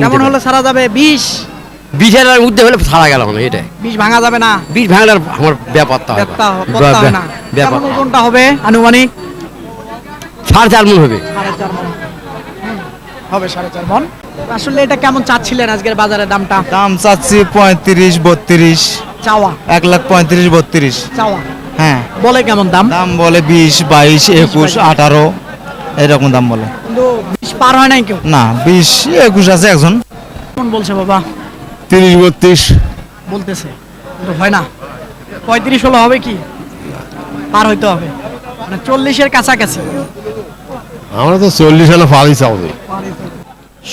কেমন হলে সারা যাবে? 20 20,000 মধ্যে হলে ছাড়া গেল না, এটাই 20 ভাঙা যাবে না? 20 ভাঙলে আমার ব্যাপারটা হয় ব্যাপারটা হয় না। ব্যাপার কেমন ওজনটা হবে আনুমানিক? 4.5 মণ হবে। 4.5 মণ হবে, 4.5 মণ। আসলে এটা কেমন চাচ্ছিলেন আজকের বাজারে দামটা? দাম চাচ্ছি 35-32, চাওয়া 1,35,000-32। চাওয়া হ্যাঁ, বলে কেমন দাম? দাম বলে 20-22, 21, 18 এরকম দাম বলে। কিন্তু 20 পার হয় নাই কেউ? না, 20-21 আছে একজন। কেমন বলছে বাবা? 30-32 বলতেছে, কিন্তু হয় না। 35 হলে হবে কি? পার হইতে হবে, মানে 40-এর কাছাকাছি। আমরা তো 40 হলে পারি চাও।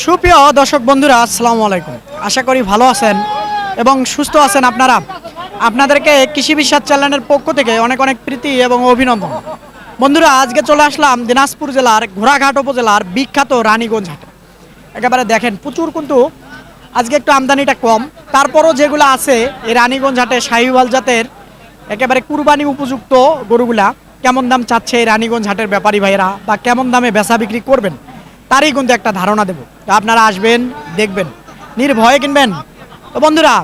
সুপ্রিয় দর্শক বন্ধুরা, আসসালামু আলাইকুম। আশা করি ভালো আছেন এবং সুস্থ আছেন আপনারা। আপনাদেরকে কৃষি বিশ্বাস চ্যানেলের পক্ষ থেকে অনেক অনেক প্রীতি এবং অভিনন্দন। বন্ধুরা, আজকে চলে আসলাম দিনাজপুর জেলার ঘোড়াঘাট উপজেলার বিখ্যাত রানীগঞ্জ হাটে। একেবারে দেখেন, প্রচুর কিন্তু আজকে একটু আমদানিটা কম, তারপরও যেগুলো আছে এই রানীগঞ্জ হাটে শাহিওয়াল জাতের একেবারে কুরবানি উপযুক্ত গরুগুলা কেমন দাম চাচ্ছে এই রানীগঞ্জ হাটের ব্যাপারী ভাইয়েরা, বা কেমন দামে বেচা বিক্রি করবেন তারই কিন্তু একটা ধারণা দেব। তো আপনারা আসবেন, দেখবেন, নির্ভয়ে কিনবেন। তো বন্ধুরা,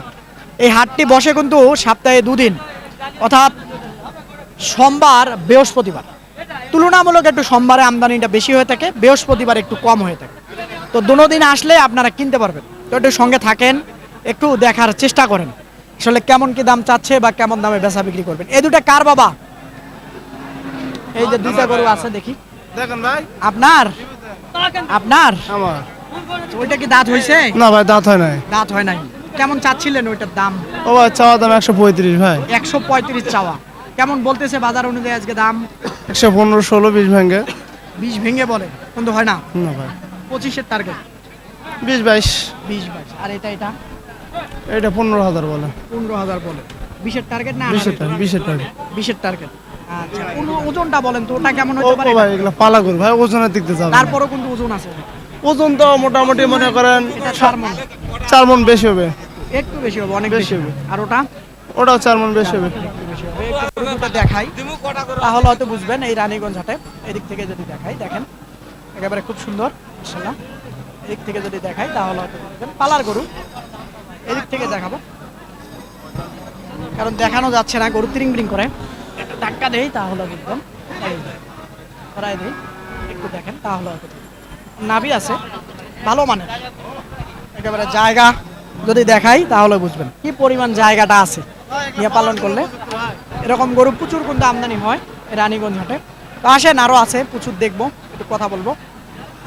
এই হাটটি বসে কিন্তু সপ্তাহে 2 দিন, অর্থাৎ সোমবার বৃহস্পতিবার। তুলনামূলক একটু সোমবারে আমদানিটা বেশি হয়ে থাকে, বৃহস্পতিবার একটু কম হয়ে থাকে। তো দোনো দিন আসলে আপনারা কিনতে পারবেন। তো একটু সঙ্গে থাকেন, একটু দেখার চেষ্টা করেন আসলে কেমন কি দাম চাচ্ছে বা কেমন দামে বেচা বিক্রি করবেন। এই দুটা কার বাবা? এই যে দুটা গরু আছে দেখি, দেখেন ভাই, আপনার? আপনার? আমার ওইটা কি দাঁত হইছে? না ভাই, দাঁত হয় নাই। দাঁত হয় নাই। কেমন চাচ্ছিলেন ওইটার দাম? ও ভাই, চাওয়া দাম 135 ভাই। 135 চাওয়া। কেমন বলতেছে বাজার অনুযায়ী আজকে দাম? 115, 16, 20 ভাঙে। 20 ভেঙে বলে, কিন্তু হয় না। না ভাই, 25-এর টার্গেট। 20-22। 20-22। আর এটা এটা এটা 15,000 বলে। 15,000 বলে। 20-এর টার্গেট না? 20-এর টাকা, 20-এর টাকা। 20-এর টার্গেট। আচ্ছা, ওজনটা বলেন তো, ওটা কেমন হতে পারে? ও ভাই, এগুলা পালা গরু ভাই, ওজনের দিক দিয়ে যাবে। তারপরও কিন্তু ওজন আছে। ওজন তো মোটামুটি মনে করেন এটা 4 মণ। 4 মণ বেশি হবে। একটু বেশি হবে, অনেক বেশি বেশি হবে। হবে। আর ওটা ওটাও 4 মণ বেশি হবে। একটু বেশি হবে। একটু গরুটা দেখাই, তাহলে হয়তো বুঝবেন। এই রানীগঞ্জ হাটে এদিক থেকে যদি দেখাই, দেখেন একেবারে খুব সুন্দর মাশাআল্লাহ। এদিক থেকে যদি দেখাই তাহলে হয়তো বুঝবেন। পালার গরু এদিক থেকে দেখাবো, কারণ দেখানো যাচ্ছে না, গরু তিরিং বিরিং করে। একটু ধাক্কা দেই তাহলে বুঝবেন। এই যে, করাই দেই, একটু দেখেন তাহলে হয়তো বুঝবেন। নাভি আছে ভালো মানের, একেবারে জায়গা যদি দেখাই তাহলে বুঝবেন কি পরিমাণ জায়গাটা আছে নিয়ে পালন করলে। এরকম গরু প্রচুর কিন্তু আমদানি হয় এই রানীগঞ্জ হাটে। তো আসেন, আরও আছে প্রচুর, দেখবো, একটু কথা বলবো।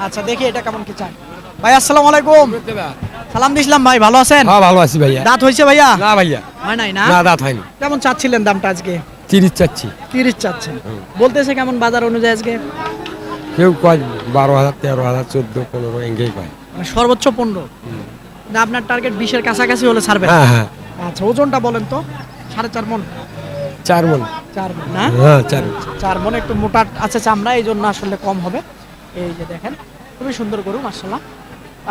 আচ্ছা, দেখি এটা কেমন কি চাই। ভাই আসসালামু আলাইকুম। সালাম দিছিলাম ভাই, ভালো আছেন? হ্যাঁ, ভালো আছি ভাইয়া। দাঁত হয়েছে ভাইয়া? না ভাইয়া, হয় নাই না? না দাঁত হয়নি। কেমন চাচ্ছিলেন দামটা আজকে? 30 চাচ্ছি। 30 চাচ্ছেন। বলতেছে কেমন বাজার অনুযায়ী আজকে? কেউ কয় 12,000, 13,000, 14, 15 এঙ্গেই কয়। মানে সর্বোচ্চ 15। না, আপনার টার্গেট 20-এর কাছাকাছি হলে ছাড়বেন? হ্যাঁ হ্যাঁ, আচ্ছা, ওজনটা বলেন তো। 4.5 মণ? 4 মণ। 4 মণ না? হ্যাঁ, 4 মণ। 4 মণ, একটু মোটা আছে চামড়া, এই জন্য আসলে কম হবে। এই যে দেখেন, খুবই সুন্দর গরু মাশাআল্লাহ।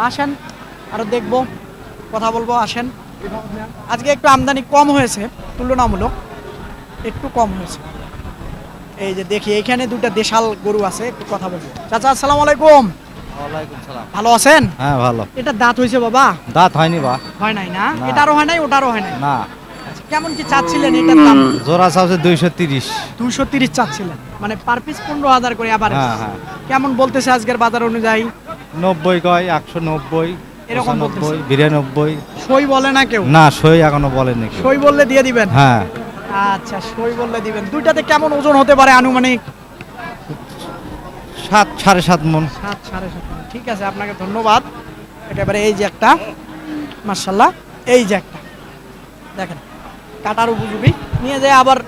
আসেন, আরো দেখবো, কথা বলবো, আসেন। আজকে একটু আমদানি কম হয়েছে, তুলনামূলক একটু কম হয়েছে। এই যে দেখি, এখানে দুটা দেশাল গরু আছে, একটু কথা বলবো। চাচা আসসালামু আলাইকুম। ওয়ালাইকুম সালাম। ভালো আছেন? হ্যাঁ ভালো। এটা দাঁত হয়েছে বাবা? দাঁত হয়নি বা? হয় নাই না? না। এটারও হয় নাই, ওটারও হয় নাই। না, আচ্ছা, কেমন কি চাচ্ছিলেন এটার দাম? জোড়া চাচ্ছে 230। 230 চাচ্ছিলেন, মানে পার পিস 15,000 করে। আবার হ্যাঁ হ্যাঁ, কেমন বলতেছে আজকের বাজার অনুযায়ী? 90 কয়, 190, এরকম 95, 92। সই বলে না কেউ? না, সই এখনো বলেনি কেউ। সই বললে দিয়ে দিবেন? হ্যাঁ, আচ্ছা, সই বললে দিবেন। দুইটাতে কেমন ওজন হতে পারে আনুমানিক? 7, 7.5 মণ। 7, 7.5 মণ। ঠিক আছে, আপনাকে ধন্যবাদ। একেবারে এই যে একটা মাশাআল্লাহ, এই যে একটা দেখেন কাটার উপযোগী, নিয়ে যায় আবার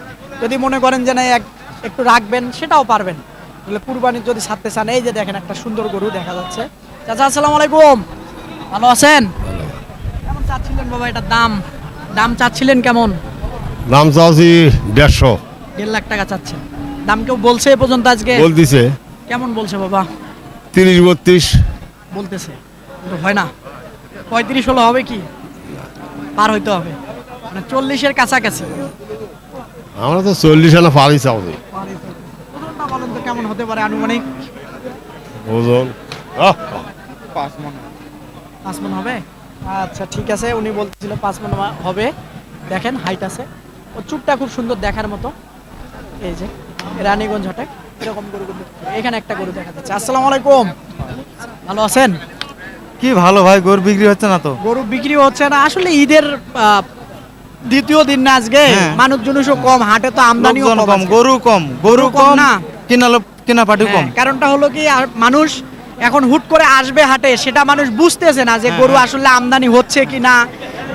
যদি মনে করেন যে না একটু রাখবেন, সেটাও পারবেন। তাহলে কুরবানির যদি ছাড়তে চান, এই যে দেখেন একটা সুন্দর গরু দেখা যাচ্ছে। চাচা আসসালামু আলাইকুম, ভালো আছেন? কেমন চাচ্ছিলেন বাবা এটার দাম? দাম চাচ্ছিলেন কেমন? দাম চাচ্ছি 150। 1.5 লাখ টাকা চাচ্ছেন। দাম কেউ বলছে এ পর্যন্ত আজকে? বলতিছে কেমন বলছে বাবা? 30-32। বলতেছে, কিন্তু হয় না। 35 হলে হবে কি? পার হইতে হবে, মানে 40-এর কাছাকাছি। আমরা তো 40 হলে পারি চাও। ওজনটা বলেন তো কেমন হতে পারে আনুমানিক? ওজন 5 মণ। 5 মণ হবে। আচ্ছা ঠিক আছে, উনি বলতেছিল 5 মণ হবে। দেখেন হাইট আছে, ও চুটটা খুব সুন্দর দেখার মতো। এই যে রানীগঞ্জ হাটে এরকম গরু কিন্তু এখানে একটা গরু দেখা যাচ্ছে। আসসালামু আলাইকুম, ভালো আছেন? কি ভালো ভাই, গরু বিক্রি হচ্ছে না তো। গরু বিক্রি হচ্ছে না আসলে ঈদের দ্বিতীয় দিন না আজকে, হ্যাঁ। মানুষজনও কম, হাটে তো আমদানিও লোকজন কম কম, আজকে। গরু কম, গরু গরু কম কম না? কেনা পাটি কম। হ্যাঁ, কারণটা হলো কি আর মানুষ এখন হুট করে আসবে হাটে, সেটা মানুষ বুঝতেছে না যে হ্যাঁ, গরু হ্যাঁ। আসলে আমদানি হচ্ছে কিনা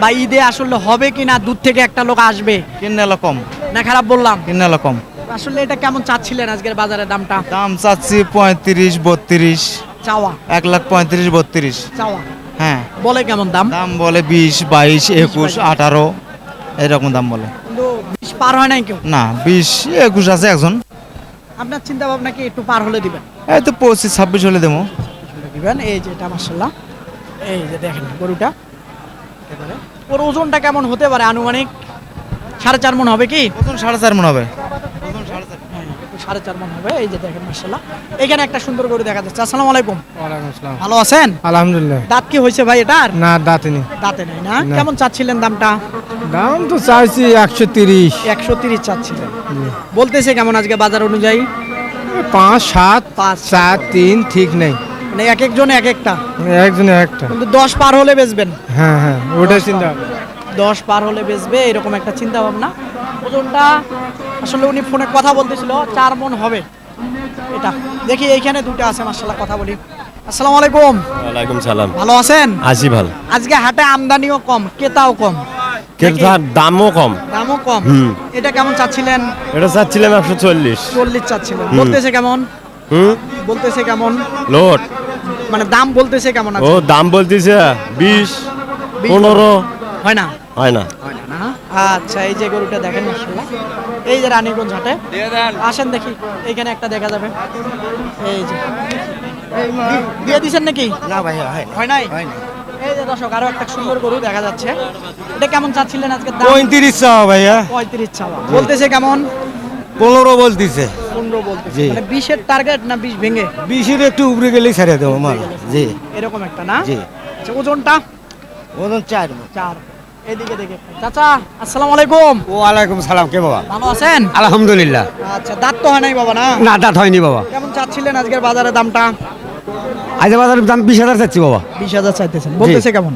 বা ঈদে আসলে হবে কিনা, দূর থেকে একটা লোক আসবে কিনেলা কম, না। খারাপ বললাম? কিনেলা কম। আসলে এটা কেমন চাচ্ছিলেন আজকের বাজারের দামটা? দাম চাচ্ছি 35-32, চাওয়া 1,35,32। চাওয়া হ্যাঁ, বলে কেমন দাম? দাম বলে 20, 22, 21, 18 এরকম দাম বলে। কিন্তু 20 পার হয় নাই কেউ। না, 20, 21 আছে একজন। আপনার চিন্তা ভাবনা কি একটু পার হলে দিবেন? এই তো 25, 26 হলে দেবো। দিবেন। এই যে এটা মাশাআল্লাহ, এই যে দেখেন গরুটা একেবারে। ওর ওজনটা কেমন হতে পারে আনুমানিক? 4.5 মণ হবে কি? ওজন 4.5 মণ হবে। হ্যাঁ, একটু 4.5 মণ হবে। এই যে দেখেন মাশাআল্লাহ, এখানে একটা সুন্দর গরু দেখা যাচ্ছে। আসসালামু আলাইকুম, ওয়ালাইকুম আসসালাম। ভালো আছেন? আলহামদুলিল্লাহ। দাঁত কি হয়েছে ভাই এটার? না দাঁতিনি। দাঁতে নাই না? না। কেমন চাচ্ছিলেন দামটা? দাম তো চাইছি 130। 130 চাচ্ছিলেন। বলতেছে কেমন আজকে বাজার অনুযায়ী? 5, 7, 5, 4, 3 ঠিক নেই, মানে এক একজন এক একটা, একজনে একটা। কিন্তু 10 পার হলে বেচবেন। হ্যাঁ হ্যাঁ, ওটাই চিন্তা ভাবনা। 10 পার হলে বেচবে, এরকম একটা চিন্তা ভাবনা। ওজনটা আসলে উনি ফোনে কথা বলতেছিল 4 মণ হবে এটা। দেখি এইখানে দুটো আছে মাশাআল্লাহ, কথা বলি। আসসালামু আলাইকুম, ওয়ালাইকুম সালাম। ভালো আছেন? আছি ভালো। আজকে হাটে আমদানিও কম, ক্রেতাও কম, কিন্তু তার দামও কম। দামও কম। হুম। এটা কেমন চাচ্ছিলেন? এটা চাচ্ছিলাম 140। 40 চাচ্ছিলেন। বলতেছে কেমন? হুম। বলতেছে কেমন? লোট। মানে দাম বলতেছে কেমন ও আছে? দাম বলতেছে 20, 20 15। হয় না? হয় না। হয় না না? আচ্ছা, এই যে গরুটা দেখেন মাশাআল্লাহ, এই যে রানীগঞ্জ হাটে আসেন দেখি, এইখানে একটা দেখা যাবে। এই যে দিয়ে দিছেন নাকি? না ভাই, হয় নাই? এই যে দর্শক, আরো একটা সুন্দর গরু দেখা যাচ্ছে। এটা কেমন চাচ্ছিলেন আজকে দাম? 35 চাও ভাইয়া, 35 চাওয়া। বলতেছে কেমন? 15 বলতিছে। 15 বলতেছে। জি। মানে 20 এর টার্গেট না 20 ভেঙে? 20 একটু উপরে গেলেই ছেড়ে দেবো মাল। জি এরকম একটা না? জি। আচ্ছা, ওজনটা? ওজন 4। 4। এদিকে দেখে চাচা, আসসালামু আলাইকুম, ওয়ালাইকুম সালাম। কে বাবা? ভালো আছেন? আলহামদুলিল্লাহ। আচ্ছা, দাঁত তো হয় নাই বাবা না? না দাঁত হয়নি বাবা। কেমন চাচ্ছিলেন আজকের বাজারের দামটা? আজ বাজারের দাম 20,000 চাচ্ছি বাবা। 20,000 চাইতেছেন। বলতেছে কেমন?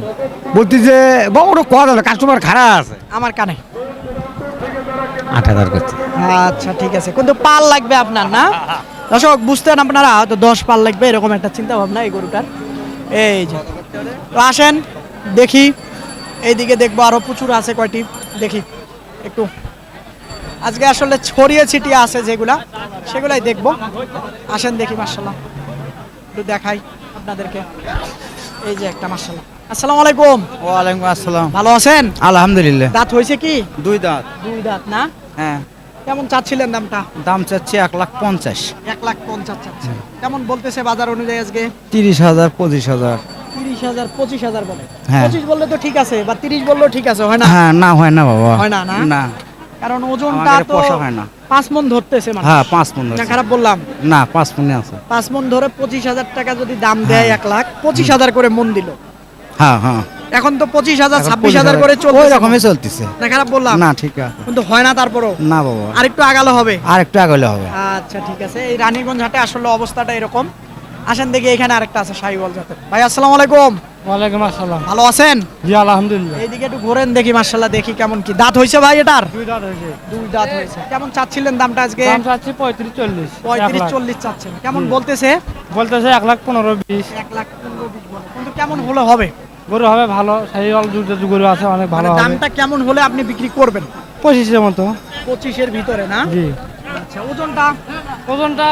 বলছি যে বাবা ওটা কথা না, কাস্টমার খারাপ আছে। আমার কানে। 8,000 করছে। আচ্ছা ঠিক আছে, কিন্তু পাল লাগবে আপনার না? দর্শক বুঝতেন আপনারা, হয়তো 10 পাল লাগবে, এরকম একটা চিন্তা ভাবনা এই গরুটার। এই যে তো আসেন দেখি, এইদিকে দেখবো আরো প্রচুর আছে কয়টি, দেখি একটু। আজকে আসলে ছড়িয়ে ছিটিয়ে আছে যেগুলা, সেগুলাই দেখবো। আসেন দেখি মাশাআল্লাহ, একটু দেখাই আপনাদেরকে। এই যে একটা মাশাআল্লাহ। আসসালামু আলাইকুম, ওয়ালাইকুম আসসালাম। ভালো আছেন? আলহামদুলিল্লাহ। দাঁত হয়েছে কি? 2 দাঁত। 2 দাঁত না? হ্যাঁ, কেমন চাচ্ছিলেন দামটা? দাম চাচ্ছি 1,50,000। 1,50,000 চাচ্ছে। কেমন বলতেছে বাজার অনুযায়ী আজকে? 30,000, 25,000। 30,000, 25,000 বলে। হ্যাঁ। 25 বললে তো ঠিক আছে, বা 30 বললেও ঠিক আছে, হয় না? হ্যাঁ, না হয় না বাবা। হয় না না? না, কারণ ওজনটা আমাদের তো পোষা হয় না। 5 মণ ধরতেছে মানে। হ্যাঁ, 5 মণ। না খারাপ বললাম? না, 5 মণে আছে। 5 মণ ধরে 25,000 টাকা যদি দাম দেয়, 1,00,000, 25,000 করে মণ দিল। হ্যাঁ হ্যাঁ, এখন তো 25,000, এখন 26,000 করে ওই চলছে। রকমই চলতেছে। না খারাপ বললাম? না, ঠিক আছে। কিন্তু হয় না তারপরও? না বাবা, আরেকটু আগালো হবে। আর একটু আগলে হবে। আচ্ছা ঠিক আছে, এই রানীগঞ্জ হাটে আসলে অবস্থাটা এরকম। আসেন দেখি, এখানে আরেকটা আছে শাহিওয়াল জাতের। ভাই আসসালামু আলাইকুম, ওয়ালাইকুম আসসালাম। ভালো আছেন? জি আলহামদুলিল্লাহ। এইদিকে একটু ঘোরেন দেখি মাশাআল্লাহ, দেখি কেমন কি দাঁত হইছে ভাই এটার? 2 দাঁত হয়েছে। 2 দাঁত হয়েছে। কেমন চাচ্ছিলেন দামটা আজকে? দাম চাচ্ছি 35-40। 35-40 চাচ্ছেন। কেমন বলতেছে? বলতেছে 1,15,20,000। 1,15,20 বলে। কিন্তু কেমন হলে হবে? গরু হবে ভালো, শাহিওয়াল দুটো গরু আছে, অনেক ভালো মানে হবে। দামটা কেমন হলে আপনি বিক্রি করবেন? 25-এর মতো। 25 এর ভিতরে না? জি। আচ্ছা, ওজনটা? ওজনটা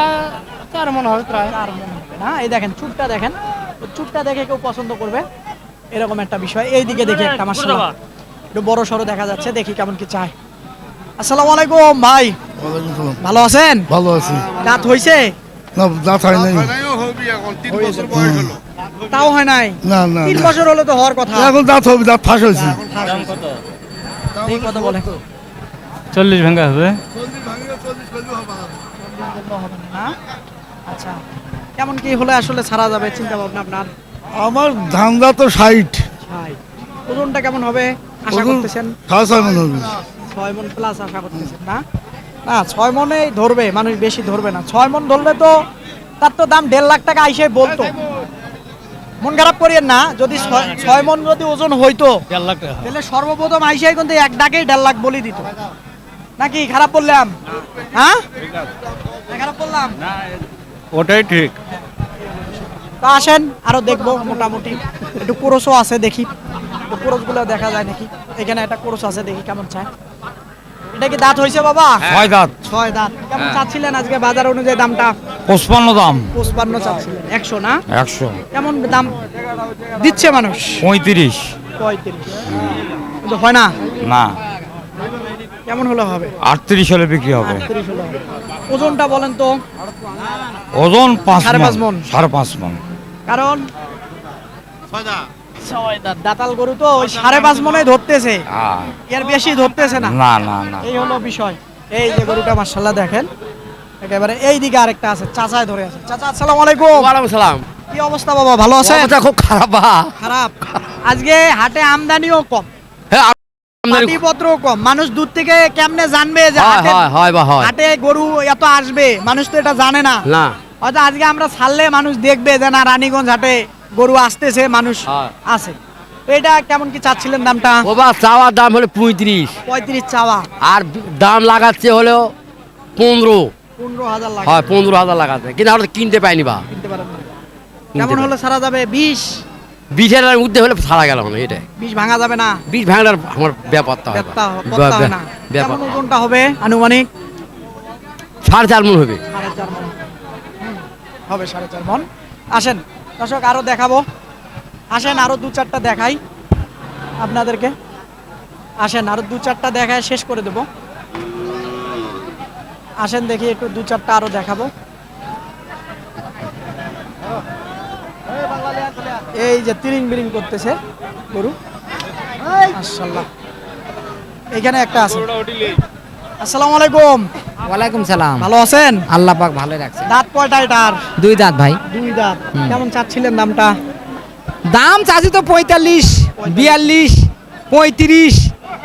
4 মণ হবে প্রায়। 4 মণ হবে না? এই দেখেন চুটটা দেখেন, ওই চুটটা দেখে কেউ পছন্দ করবে, এরকম একটা বিষয়। এইদিকে দেখি একটা মাশাআল্লাহ একটু বড় সরো দেখা যাচ্ছে, দেখি কেমন কি চায়। আসসালামু আলাইকুম ভাই, ভালো আছেন? ভালো আছি। দাঁত হইছে? না দাঁত হয় নাই। তাও হয় নাই? না না 3 না। বছর হলে তো হওয়ার কথা। এখন দাঁত হবে, দাঁত ফাঁস হয়েছে। এই কথা বলে 40 ভাঙা হবে। হবে না? আচ্ছা, কেমন কি হলে আসলে ছাড়া যাবে চিন্তা ভাবনা আপনার? আমার ধান্দা তো 60। ওজনটা কেমন হবে আশা ওজন করতেছেন? 6.5 মন হবে। 6 মন প্লাস আশা করতেছেন না? না 6 মনেই ধরবে, মানুষ বেশি ধরবে না। 6 মন ধরলে তো তার তো দাম 1.5 লাখ টাকা আইসে বলতো। মন খারাপ করিয়েন না, যদি 6 মন যদি ওজন হইতো 1.5 লাখ টাকা। তাহলে সর্বপ্রথম আইসাই কিন্তু এক ডাকেই 1.5 লাখ বলি দিত। নাকি খারাপ বললাম? হ্যাঁ, না খারাপ বললাম? ওটাই ঠিক। তো আসেন আরো দেখবো, মোটামুটি একটু কোরসও আছে, দেখি একটু কোরসগুলো দেখা যায় নাকি। এখানে একটা কোরস আছে, দেখি কেমন চায়। এটা কি দাঁত হয়েছে বাবা? 6 দাঁত 6 দাঁত। কেমন চাচ্ছিলেন আজকে বাজার অনুযায়ী দামটা? 55 দাম 55 চাচ্ছিলেন। 100 না? 100 কেমন দাম দিচ্ছে মানুষ? 35 35 কিন্তু হয় না। না কেমন হলে হবে? 38 হলে বিক্রি হবে। 38 হলে হবে। ওজনটা বলেন তো? ওজন 5 5.5 মণ। 5.5 মণ। কারণ 6 দাঁত দাতাল গরু তো ওই 5.5 মনেই ধরতেছে, এর বেশি ধরতেছে না। না না না এই হলো বিষয়। এই যে গরুটা মাশাআল্লাহ দেখেন, একেবারে এই দিকে আরেকটা আছে, চাচায় ধরে আছে। চাচা আসসালামু আলাইকুম। ওয়ালাইকুম সালাম। কি অবস্থা বাবা, ভালো আছেন? অবস্থা খুব খারাপ বা। খারাপ। আজকে হাটে আমদানিও কম, হ্যাঁ আমদানি পাটিপত্রও কম। মানুষ দূর থেকে কেমনে জানবে যে হয় হাটে হয় হয় বা হয় হাটে গরু এত আসবে? মানুষ তো এটা জানে না। না হয়তো আজকে আমরা ছাড়লে মানুষ দেখবে যে না রানীগঞ্জ হাটে গরু আসতেছে, মানুষ হ্যাঁ। আছে। তো এটা কেমন কি চাচ্ছিলেন দামটা? ও বা চাওয়ার দাম হলো 35 35 চাওয়া, আর দাম লাগাচ্ছে হলো 15। 15,000 লাগে। হয় 15,000 লাগাচ্ছে, কিন্তু আমরা তো কিনতে পাইনি বা। কিনতে পারেন না। কিনতে কেমন পারি। হলে ছাড়া যাবে? 20 20,000 মধ্যে হলে ছাড়া গেল না, এটাই 20 ভাঙা যাবে না? 20 ভাঙার আমার ব্যাপারটা হয় করতে হয় না। ব্যাপার কেমন ওজনটা হবে আনুমানিক? 4.5 মণ হবে। 4.5 মণ হবে। 4.5 মণ। আসেন দর্শক আরো দেখাবো, আসেন আরো 2-4টা দেখাই আপনাদেরকে। আসেন আরো 2-4টা দেখায় শেষ করে দেব। আসেন দেখি একটু 2-4টা আরো দেখাবো। এই যে তিরিং বিরিং করতেছে গরু, মাশাআল্লাহ। এখানে একটা আছে। আসসালামু আলাইকুম। ওয়ালাইকুম সালাম। ভালো আছেন? আল্লাহ পাক ভালো রাখছে। দাঁত কয়টা এটার? 2 দাঁত ভাই। 2 দাঁত। কেমন চাচ্ছিলেন দামটা? দাম চাচ্ছি তো 45, 42, 35।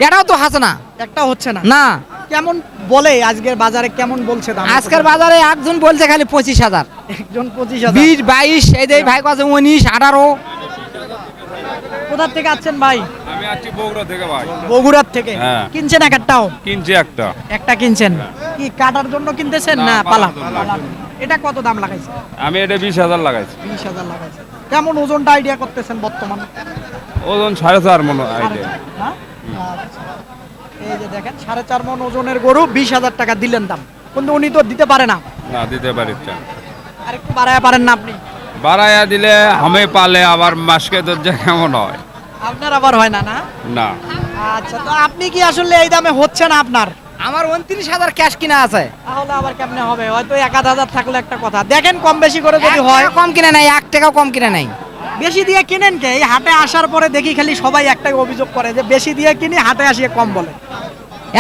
এটাও তো হাসে না। একটা হচ্ছে না। না কেমন বলে আজকের বাজারে, কেমন বলছে দাম? আজকের বাজারে একজন বলছে খালি 25,000, একজন 25,000। 20, 22, এই যে ভাই কাছে 19, 18। কোথা থেকে আছেন ভাই? আমি আছি বগুড়া থেকে ভাই। বগুড়ার থেকে। হ্যাঁ। কিনছেন একটাও? কিনছি একটা। একটা কিনছেন। কি কাটার জন্য কিনতেছেন না পালা? পালা। এটা কত দাম লাগাইছে? আমি এটা 20,000 লাগাইছি। 20,000 লাগাইছে। কেমন ওজনটা আইডিয়া করতেছেন বর্তমান? ওজন 4.5 মণ আইডিয়া। হ্যাঁ? আচ্ছা। এই যে দেখেন 4.5 মণ ওজনের গরু 20,000 টাকা দিলেন দাম, কিন্তু উনি তো দিতে পারে না। না দিতে পারি না। আর একটু বাড়ায়া পারেন না আপনি? বাড়াইয়া দিলে আমি পালে আবার মাসকে দরজা কেমন হয়? আপনার আবার হয় না না? না আচ্ছা, তো আপনি কি আসলে এই দামে হচ্ছে না আপনার? আমার 29,000 ক্যাশ কিনা আছে। তাহলে আবার কেমনে হবে? হয়তো 1,000 থাকলে একটা কথা। দেখেন কম বেশি করে যদি 1 হয়। টাকা কম কিনে নাই, 1 টাকাও কম কিনে নাই। বেশি দিয়ে কিনেন কে? এই হাটে আসার পরে দেখি খালি সবাই একটাই অভিযোগ করে যে বেশি দিয়ে কিনি, হাটে আসিয়ে কম বলে।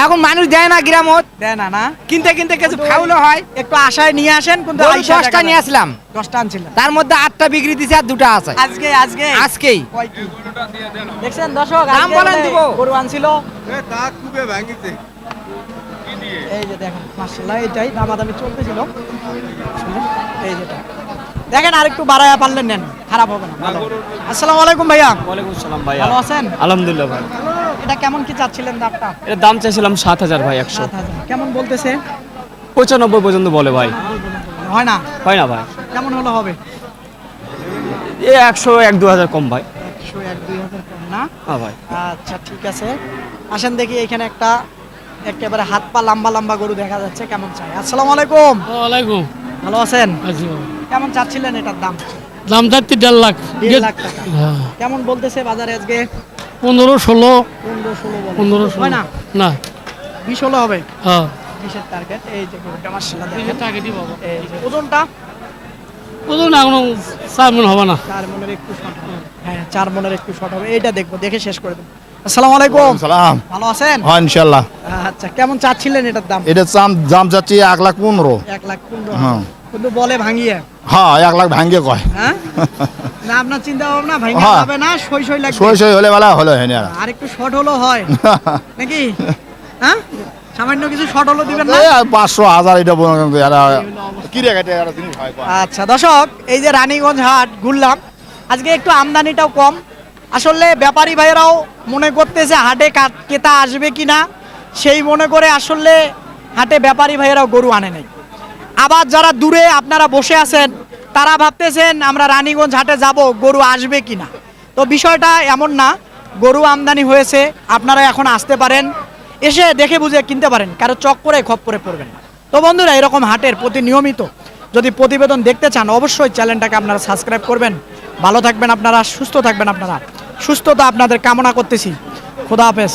এখন মানুষ দেয় না গ্রামত, দেয় না না? কিনতে কিনতে কিছু ফাউলও হয়। একটু আশায় নিয়ে আসেন, কিন্তু গরু আইসা 10টা দেখা নিয়ে যায়। আসলাম, 10টা আনছিলেন? তার মধ্যে 8টা বিক্রি দিছে আর 2টা আছে আজকে আজকে আজকেই। কয় কি? দেখছেন দর্শক, দাম আজকে বলেন বলে দিব। গরু আনছিল। এই যে দেখেন মাশাআল্লাহ, এটাই দামাদামি চলতেছিল। এই যেটা দেখেন, আর একটু বাড়ায়া পারলেন নেন, খারাপ হবে না, ভালো। আসসালামু আলাইকুম ভাইয়া। ওয়ালাইকুম সালাম ভাই। ভালো আছেন? আলহামদুলিল্লাহ ভাই। এটা কেমন কি চাচ্ছিলেন দামটা? এর দাম চাইছিলাম 7,000 ভাই। 100 7,000 কেমন বলতেছে? 95 পর্যন্ত বলে ভাই। হয় না? হয় না ভাই। কেমন হলে হবে? এ 100, 1-2,000 কম ভাই। 101-2,000 কম না? হ্যাঁ ভাই। আচ্ছা ঠিক আছে, আসেন দেখি এখানে একটা একেবারে হাত পা লম্বা লম্বা গরু দেখা যাচ্ছে, কেমন চাই? আসসালামু আলাইকুম। ওয়ালাইকুম। ভালো আছেন? আছি বাবা। কেমন চাচ্ছিলেন এটার দাম? দাম চাচ্ছি 1.5 লাখ। 1.5 লাখ টাকা। হ্যাঁ। কেমন বলতেছে বাজারে আজকে? 15-16। 15-16 বলে। 15-16 হয় না? না। 20 হলে হবে? হ্যাঁ। 20-এর টার্গেট। এই যে গরুটা মাশাআল্লাহ এই যে দেখেন। টার্গেটই বাবা। এই যে ওজনটা ওজন এখনো 4 মণ হবে না। 4 মনের একটু শর্ট হবে। হ্যাঁ 4 মনের একটু শর্ট হবে। এইটা দেখবো, দেখে শেষ করে দেবো। আসসালামু আলাইকুম। সালাম। ভালো আছেন? হ্যাঁ ইনশাল্লাহ। আচ্ছা, কেমন চাচ্ছিলেন এটার দাম? এটা দাম যাচ্ছে 1,15,000। 1,15,000। হ্যাঁ। কিন্তু বলে ভাঙিয়ে। হ্যাঁ 1 লাখ ভাঙ্গে কয় হ্যাঁ না আপনার চিন্তা ভাবনা ভাঙিয়ে হ্যাঁ। যাবে না, সই সই লাগবে। সই হলে বেলা হলো হেনে আর একটু শর্ট হলো হয় নাকি? হ্যাঁ সামান্য কিছু শর্ট হলো দিবেন না? 500 1000 এটা বলুন কি রে কাটে আর জিনিস হয় কয়। আচ্ছা দর্শক, এই যে রানীগঞ্জ হাট ঘুরলাম, আজকে একটু আমদানিটাও কম। আসলে ব্যাপারী ভাইয়েরাও মনে করতেছে হাটে ক্রেতা আসবে কিনা, সেই মনে করে আসলে হাটে ব্যাপারী ভাইয়েরাও গরু আনে নাই। আবার যারা দূরে আপনারা বসে আছেন তারা ভাবতেছেন আমরা রানীগঞ্জ হাটে যাব, গরু আসবে কিনা। তো বিষয়টা এমন না, গরু আমদানি হয়েছে, আপনারা এখন আসতে পারেন, এসে দেখে বুঝে কিনতে পারেন, কারো চক্করে খপ্পরে পড়বেন না। তো বন্ধুরা, এরকম হাটের প্রতি নিয়মিত যদি প্রতিবেদন দেখতে চান অবশ্যই চ্যানেলটাকে আপনারা সাবস্ক্রাইব করবেন। ভালো থাকবেন আপনারা, সুস্থ থাকবেন আপনারা, সুস্থতা আপনাদের কামনা করতেছি। খোদা হাফেজ।